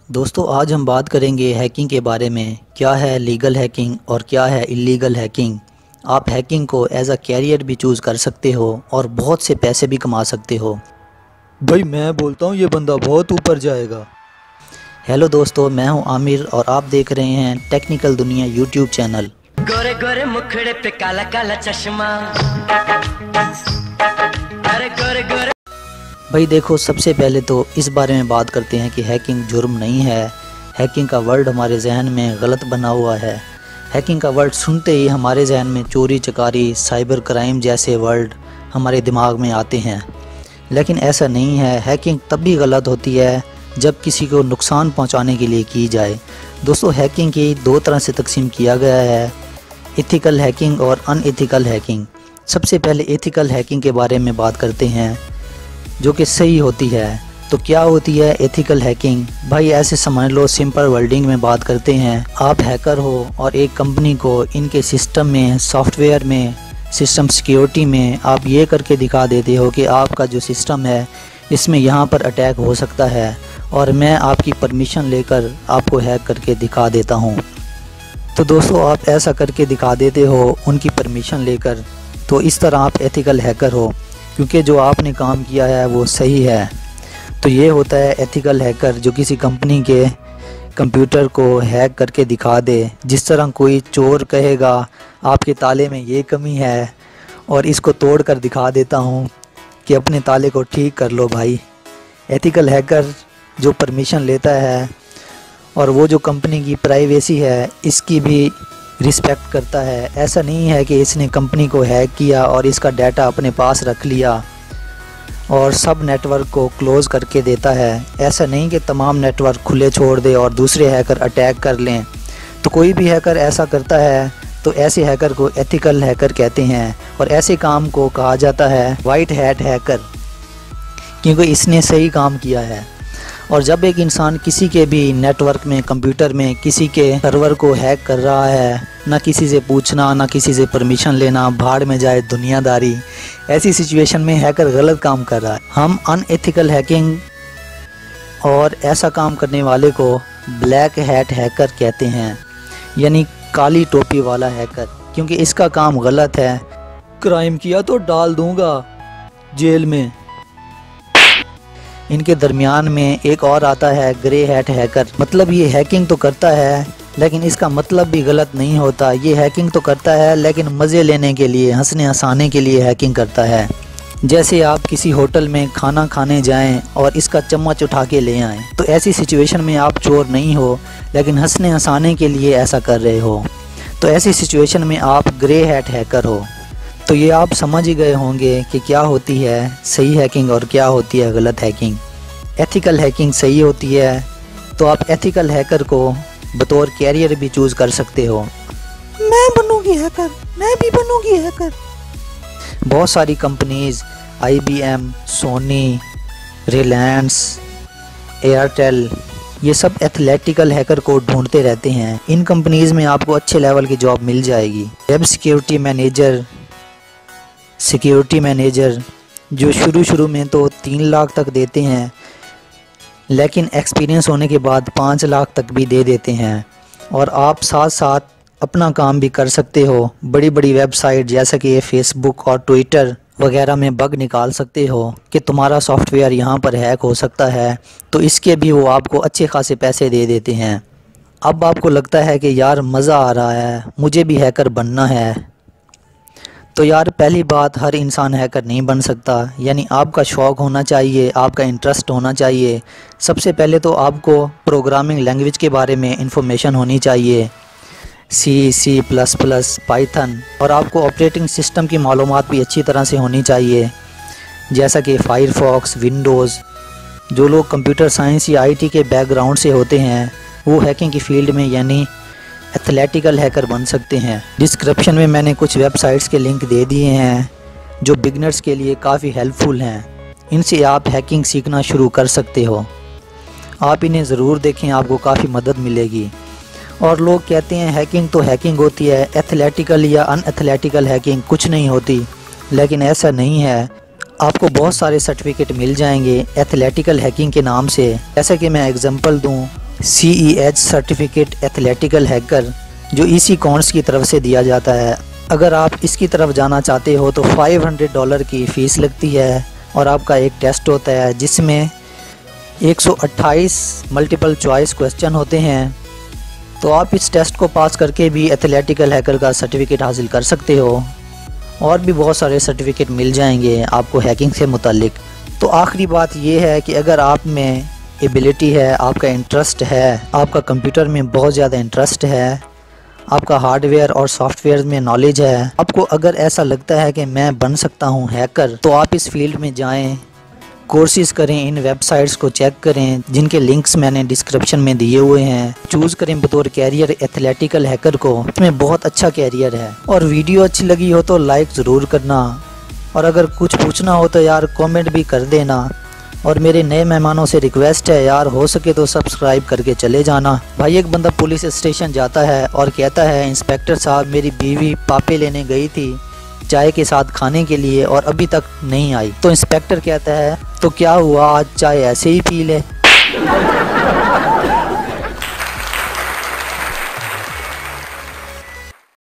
दोस्तों आज हम बात करेंगे हैकिंग के बारे में। क्या है लीगल हैकिंग और क्या है इलीगल हैकिंग। आप हैकिंग को एज अ कैरियर भी चूज़ कर सकते हो और बहुत से पैसे भी कमा सकते हो। भाई मैं बोलता हूँ ये बंदा बहुत ऊपर जाएगा। हेलो दोस्तों, मैं हूं आमिर और आप देख रहे हैं टेक्निकल दुनिया यूट्यूब चैनल। गोरे गोरे मुखड़े पे काला काला चश्मा, अरे गोरे गोरे। भाई देखो, सबसे पहले तो इस बारे में बात करते हैं कि हैकिंग जुर्म नहीं है। हैकिंग का वर्ड हमारे जहन में गलत बना हुआ है। हैकिंग का वर्ड सुनते ही हमारे जहन में चोरी चकारी, साइबर क्राइम जैसे वर्ड हमारे दिमाग में आते हैं, लेकिन ऐसा नहीं है। हैकिंग तब भी गलत होती है जब किसी को नुकसान पहुंचाने के लिए की जाए। दोस्तों, हैकिंग की दो तरह से तकसीम किया गया है, एथिकल हैकिंग और अनएथिकल हैकिंग। सबसे पहले एथिकल हैकिंग के बारे में बात करते हैं, जो कि सही होती है। तो क्या होती है एथिकल हैकिंग? भाई ऐसे समझ लो, सिंपल वर्डिंग में बात करते हैं। आप हैकर हो और एक कंपनी को इनके सिस्टम में, सॉफ्टवेयर में, सिस्टम सिक्योरिटी में आप ये करके दिखा देते हो कि आपका जो सिस्टम है इसमें यहाँ पर अटैक हो सकता है और मैं आपकी परमिशन लेकर आपको हैक करके दिखा देता हूँ। तो दोस्तों, आप ऐसा करके दिखा देते हो उनकी परमिशन लेकर, तो इस तरह आप एथिकल हैकर हो, क्योंकि जो आपने काम किया है वो सही है। तो ये होता है एथिकल हैकर, जो किसी कंपनी के कंप्यूटर को हैक करके दिखा दे। जिस तरह कोई चोर कहेगा आपके ताले में ये कमी है और इसको तोड़ कर दिखा देता हूँ कि अपने ताले को ठीक कर लो भाई। एथिकल हैकर जो परमिशन लेता है और वो जो कंपनी की प्राइवेसी है इसकी भी रिस्पेक्ट करता है। ऐसा नहीं है कि इसने कंपनी को हैक किया और इसका डाटा अपने पास रख लिया और सब नेटवर्क को क्लोज़ करके देता है। ऐसा नहीं कि तमाम नेटवर्क खुले छोड़ दे और दूसरे हैकर अटैक कर लें। तो कोई भी हैकर ऐसा करता है तो ऐसे हैकर को एथिकल हैकर कहते हैं और ऐसे काम को कहा जाता है वाइट हैट हैकर, क्योंकि इसने सही काम किया है। और जब एक इंसान किसी के भी नेटवर्क में, कंप्यूटर में किसी के सर्वर को हैक कर रहा है, ना किसी से पूछना, ना किसी से परमिशन लेना, भाड़ में जाए दुनियादारी, ऐसी सिचुएशन में हैकर गलत काम कर रहा है। हम अनएथिकल हैकिंग और ऐसा काम करने वाले को ब्लैक हैट हैकर कहते हैं, यानी काली टोपी वाला हैकर, क्योंकि इसका काम गलत है। क्राइम किया तो डाल दूंगा जेल में। इनके दरमियान में एक और आता है ग्रे हैट हैकर। मतलब ये हैकिंग तो करता है लेकिन इसका मतलब भी गलत नहीं होता। ये हैकिंग तो करता है लेकिन मज़े लेने के लिए, हंसने हंसाने के लिए हैकिंग करता है। जैसे आप किसी होटल में खाना खाने जाएं और इसका चम्मच उठा के ले आएं, तो ऐसी सिचुएशन में आप चोर नहीं हो लेकिन हंसने हंसाने के लिए ऐसा कर रहे हो, तो ऐसी सिचुएशन में आप ग्रे हैट हैकर हो। तो ये आप समझ ही गए होंगे कि क्या होती है सही हैकिंग और क्या होती है गलत हैकिंग। एथिकल हैकिंग सही होती है, तो आप एथिकल हैकर को बतौर कैरियर भी चूज़ कर सकते हो। मैं बनूंगी हैकर, मैं भी बनूंगी हैकर। बहुत सारी companies IBM, Sony, Reliance, Airtel, ये सब एथलेटिकल हैकर को ढूंढते रहते हैं। इन कंपनीज़ में आपको अच्छे लेवल की जॉब मिल जाएगी। वेब सिक्योरिटी मैनेजर जो शुरू में तो 3 लाख तक देते हैं, लेकिन एक्सपीरियंस होने के बाद 5 लाख तक भी दे देते हैं। और आप साथ साथ अपना काम भी कर सकते हो। बड़ी बड़ी वेबसाइट जैसा कि फेसबुक और ट्विटर वगैरह में बग निकाल सकते हो कि तुम्हारा सॉफ्टवेयर यहाँ पर हैक हो सकता है, तो इसके भी वो आपको अच्छे खासे पैसे दे देते हैं। अब आपको लगता है कि यार मज़ा आ रहा है, मुझे भी हैकर बनना है। तो यार पहली बात, हर इंसान हैकर नहीं बन सकता, यानी आपका शौक़ होना चाहिए, आपका इंटरेस्ट होना चाहिए। सबसे पहले तो आपको प्रोग्रामिंग लैंग्वेज के बारे में इंफॉर्मेशन होनी चाहिए, C++, पाइथन, और आपको ऑपरेटिंग सिस्टम की मालूमात भी अच्छी तरह से होनी चाहिए, जैसा कि फायरफॉक्स, विंडोज़। जो लोग कंप्यूटर साइंस या IT के बैकग्राउंड से होते हैं वो हैकिंग की फील्ड में यानी एथलेटिकल हैकर बन सकते हैं। डिस्क्रिप्शन में मैंने कुछ वेबसाइट्स के लिंक दे दिए हैं जो बिगनर्स के लिए काफ़ी हेल्पफुल हैं। इनसे आप हैकिंग सीखना शुरू कर सकते हो। आप इन्हें ज़रूर देखें, आपको काफ़ी मदद मिलेगी। और लोग कहते हैं हैकिंग तो हैकिंग होती है, एथलेटिकल या अनएथलेटिकल हैकिंग कुछ नहीं होती, लेकिन ऐसा नहीं है। आपको बहुत सारे सर्टिफिकेट मिल जाएंगे एथलेटिकल हैकिंग के नाम से। जैसे कि मैं एग्जांपल दूं, CEH सर्टिफिकेट एथलेटिकल हैकर जो EC कॉन्स की तरफ से दिया जाता है। अगर आप इसकी तरफ जाना चाहते हो तो $500 की फ़ीस लगती है और आपका एक टेस्ट होता है जिसमें 128 मल्टीपल चॉइस क्वेश्चन होते हैं। तो आप इस टेस्ट को पास करके भी एथलेटिकल हैकर का सर्टिफिकेट हासिल कर सकते हो और भी बहुत सारे सर्टिफिकेट मिल जाएंगे आपको हैकिंग से मुतालिक। तो आखिरी बात यह है कि अगर आप में एबिलिटी है, आपका इंटरेस्ट है, आपका कंप्यूटर में बहुत ज़्यादा इंटरेस्ट है, आपका हार्डवेयर और सॉफ्टवेयर में नॉलेज है, आपको अगर ऐसा लगता है कि मैं बन सकता हूं हैकर, तो आप इस फील्ड में जाएं, कोर्सेज करें, इन वेबसाइट्स को चेक करें जिनके लिंक्स मैंने डिस्क्रिप्शन में दिए हुए हैं। चूज़ करें बतौर कैरियर एथलेटिकल हैकर को, इसमें बहुत अच्छा कैरियर है। और वीडियो अच्छी लगी हो तो लाइक ज़रूर करना और अगर कुछ पूछना हो तो यार कमेंट भी कर देना। और मेरे नए मेहमानों से रिक्वेस्ट है यार, हो सके तो सब्सक्राइब करके चले जाना। भाई एक बंदा पुलिस स्टेशन जाता है और कहता है इंस्पेक्टर साहब मेरी बीवी पापे लेने गई थी चाय के साथ खाने के लिए और अभी तक नहीं आई। तो इंस्पेक्टर कहता है तो क्या हुआ, आज चाय ऐसे ही पी ले।